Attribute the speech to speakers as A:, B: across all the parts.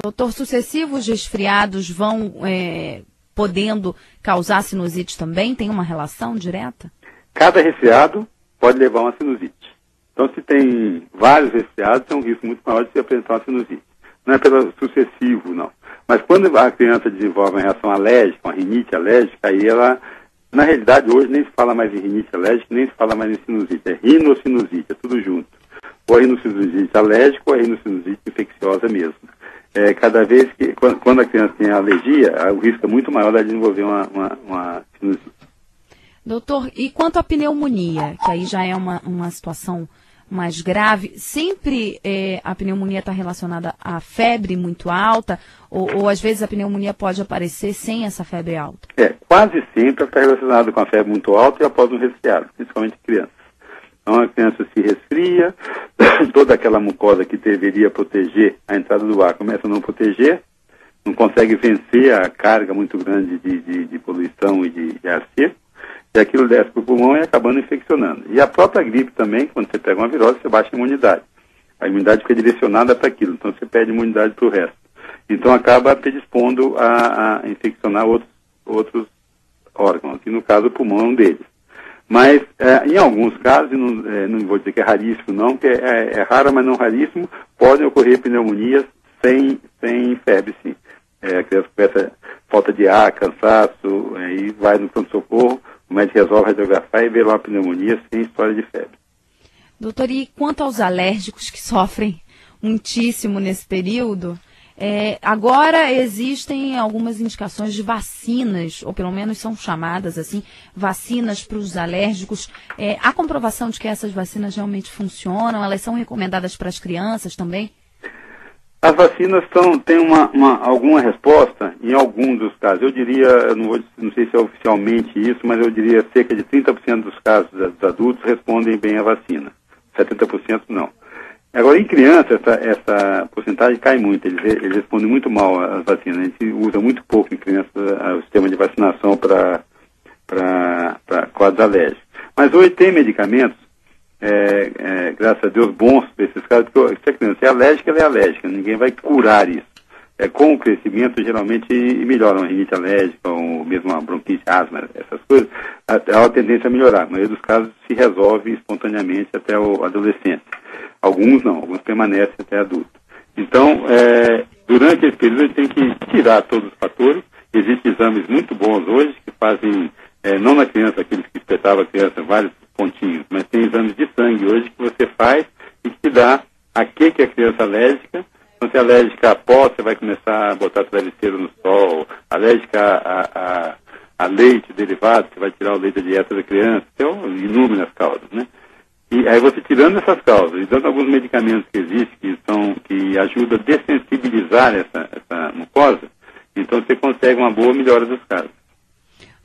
A: Doutor, sucessivos resfriados vão podendo causar sinusite também? Tem uma relação direta?
B: Cada resfriado pode levar a uma sinusite. Então, se tem vários resfriados, tem um risco muito maior de se apresentar uma sinusite. Não é pelo sucessivo, não. Mas quando a criança desenvolve uma reação alérgica, uma rinite alérgica, aí ela, na realidade, hoje nem se fala mais em rinite alérgica, nem se fala mais em sinusite. É rinocinusite, é tudo junto. Ou a rinocinusite alérgica ou a rinocinusite infecciosa mesmo. Cada vez que, quando a criança tem alergia, o risco é muito maior de desenvolver uma sinusite.
A: Doutor, e quanto à pneumonia, que aí já é uma situação mais grave, sempre a pneumonia está relacionada à febre muito alta, ou às vezes a pneumonia pode aparecer sem essa febre alta?
B: Quase sempre está relacionado com a febre muito alta e após um resfriado, principalmente crianças. Então a criança se resfria, toda aquela mucosa que deveria proteger a entrada do ar começa a não proteger, não consegue vencer a carga muito grande de poluição e de ar seco, e aquilo desce para o pulmão e acabando infeccionando. E a própria gripe também, quando você pega uma virose, você baixa a imunidade. A imunidade fica direcionada para aquilo, então você perde imunidade para o resto. Então acaba predispondo a infeccionar outros órgãos, que no caso o pulmão é um deles. Mas em alguns casos, não vou dizer que é raríssimo não, que é raro, mas não raríssimo, podem ocorrer pneumonias sem febre, sim. A criança começa falta de ar, cansaço, aí vai no pronto-socorro, o médico resolve radiografar e vê lá uma pneumonia sem história de febre.
A: Doutor, e quanto aos alérgicos que sofrem muitíssimo nesse período, agora existem algumas indicações de vacinas, ou pelo menos são chamadas assim, vacinas para os alérgicos. Há comprovação de que essas vacinas realmente funcionam? Elas são recomendadas para as crianças também?
B: As vacinas têm alguma resposta em alguns dos casos. Eu diria, não sei se é oficialmente isso, mas eu diria cerca de 30% dos casos dos adultos respondem bem à vacina. 70% não. Agora, em criança, essa porcentagem cai muito. Eles respondem muito mal às vacinas. A gente usa muito pouco em criança o sistema de vacinação para quadros alérgicos. Mas hoje tem medicamentos, graças a Deus, bons para esses casos, porque se a criança é alérgica, ela é alérgica. Ninguém vai curar isso. Com o crescimento, geralmente melhora uma rinite alérgica, ou mesmo uma bronquite, asma, essas coisas. Há uma tendência a melhorar. A maioria dos casos se resolve espontaneamente até o adolescente. Alguns não, alguns permanecem até adulto. Então, durante esse período, a gente tem que tirar todos os fatores. Existem exames muito bons hoje que fazem, não na criança, aqueles que espetavam a criança, vários pontinhos, mas tem exames de sangue hoje que você faz e que dá a que a criança é alérgica. Então, se é alérgica a pó, você vai começar a botar travesseiro no sol, alérgica a leite derivado, você vai tirar o leite da dieta da criança, então, inúmeras causas, né? E aí você tirando essas causas e dando alguns medicamentos que existem, que ajudam a dessensibilizar essa mucosa, então você consegue uma boa melhora dos casos.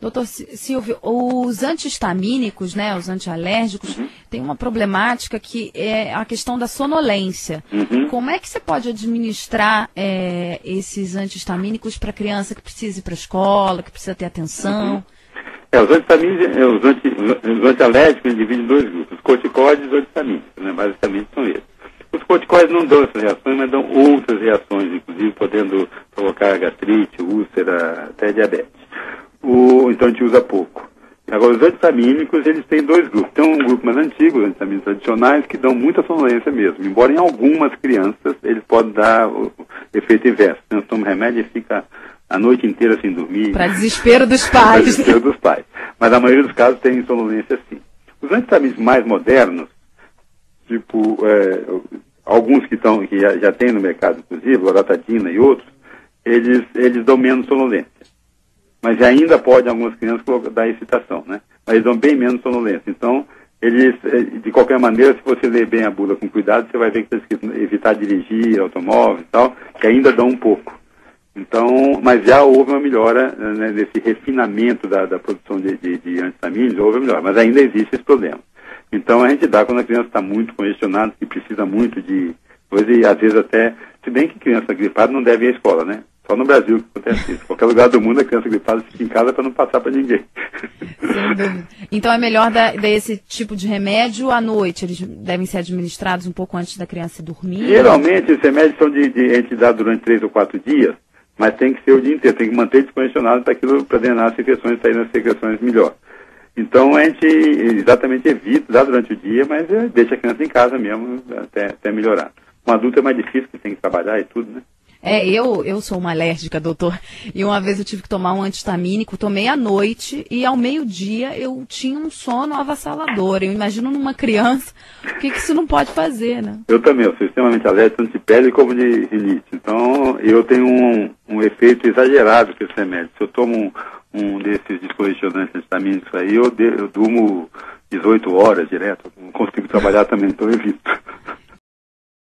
A: Doutor Silvio, os antihistamínicos, né, os antialérgicos, tem uma problemática que é a questão da sonolência. Como é que você pode administrar esses antihistamínicos para criança que precisa ir para a escola, que precisa ter atenção? Os antialérgicos dividem em dois grupos, os corticoides e os antihistamínicos, né? Basicamente são esses. Os corticoides não dão essas reações, mas dão outras reações, inclusive podendo provocar gastrite, úlcera, até diabetes. Então a gente usa pouco. Agora, os antihistamínicos, eles têm dois grupos. Tem um grupo mais antigo, os antihistamínicos tradicionais, que dão muita sonolência mesmo. Embora em algumas crianças eles podem dar o efeito inverso. Você toma remédio e fica a noite inteira sem dormir. Para desespero dos pais.
B: Para desespero dos pais. Mas a maioria dos casos tem sonolência sim. Os antihistamínicos mais modernos, tipo, alguns que já tem no mercado, inclusive, loratadina e outros, eles dão menos sonolência. Mas ainda pode, em algumas crianças, dar excitação, né? Mas eles dão bem menos sonolência. Então, eles, de qualquer maneira, se você ler bem a bula com cuidado, você vai ver que está escrito evitar dirigir automóvel e tal, que ainda dão um pouco. Então, mas já houve uma melhora, né, nesse refinamento da produção de antihistamínicos, houve uma melhora, mas ainda existe esse problema. Então, a gente dá quando a criança está muito congestionada, que precisa muito de coisa, e às vezes até, se bem que criança gripada não deve ir à escola, né? Só no Brasil que acontece isso. Em qualquer lugar do mundo a criança gripada fica em casa para não passar para ninguém.
C: Sem dúvida. Então é melhor dar esse tipo de remédio à noite? Eles devem ser administrados um pouco antes da criança dormir?
B: Geralmente, esses remédios são de entidade durante 3 ou 4 dias, mas tem que ser o dia inteiro, tem que manter descongestionado para drenar as secreções e sair nas secreções melhor. Então a gente exatamente evita, dá durante o dia, mas deixa a criança em casa mesmo até melhorar. Um adulto é mais difícil, que tem que trabalhar e tudo, né?
C: Eu sou uma alérgica, doutor, e uma vez eu tive que tomar um antistamínico, tomei à noite e ao meio-dia eu tinha um sono avassalador. Eu imagino numa criança, o que isso não pode fazer, né?
B: Eu também, eu sou extremamente alérgico, tanto de pele como de rinite. Então eu tenho um efeito exagerado com esse remédio. Se eu tomo um desses descongestionantes antistamínicos aí, eu durmo 18 horas direto, não consigo trabalhar também, então eu evito.